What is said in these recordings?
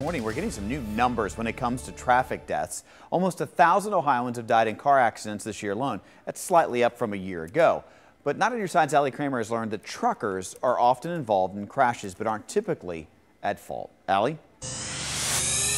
Morning, we're getting some new numbers when it comes to traffic deaths. Almost 1,000 Ohioans have died in car accidents this year alone. That's slightly up from a year ago. But Not on Your Side's Allie Kramer has learned that truckers are often involved in crashes but aren't typically at fault. Allie?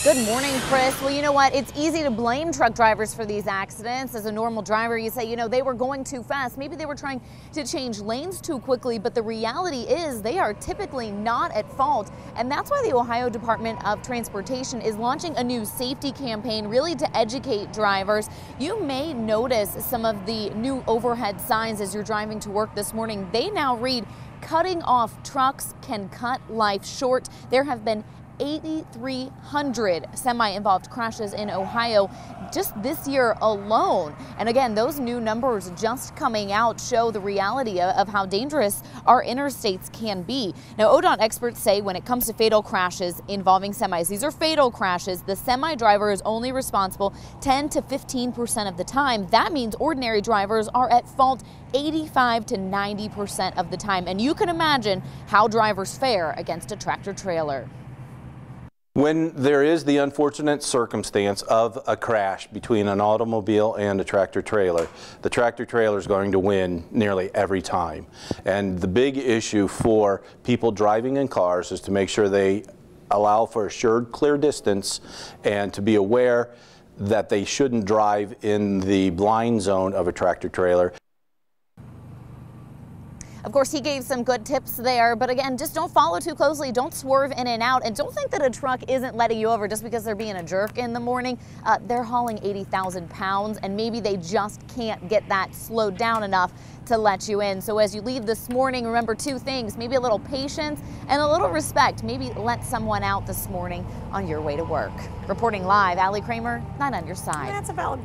Good morning, Chris. Well, you know what? It's easy to blame truck drivers for these accidents. As a normal driver, you say, they were going too fast. Maybe they were trying to change lanes too quickly, but the reality is they are typically not at fault. And that's why the Ohio Department of Transportation is launching a new safety campaign really to educate drivers. You may notice some of the new overhead signs as you're driving to work this morning. They now read, "Cutting off trucks can cut life short." There have been 8,300 semi-involved crashes in Ohio just this year alone. And again, those new numbers just coming out show the reality of how dangerous our interstates can be. Now, ODOT experts say when it comes to fatal crashes involving semis, these are fatal crashes, the semi driver is only responsible 10 to 15% of the time. That means ordinary drivers are at fault 85 to 90% of the time. And you can imagine how drivers fare against a tractor trailer. When there is the unfortunate circumstance of a crash between an automobile and a tractor trailer, the tractor trailer is going to win nearly every time. And the big issue for people driving in cars is to make sure they allow for assured clear distance and to be aware that they shouldn't drive in the blind zone of a tractor trailer. Of course, he gave some good tips there, but again, just don't follow too closely. Don't swerve in and out, and don't think that a truck isn't letting you over just because they're being a jerk in the morning. They're hauling 80,000 pounds, and maybe they just can't get that slowed down enough to let you in. So as you leave this morning, remember two things, maybe a little patience and a little respect. Maybe let someone out this morning on your way to work. Reporting live, Allie Kramer, 9 on Your Side. That's a valid point.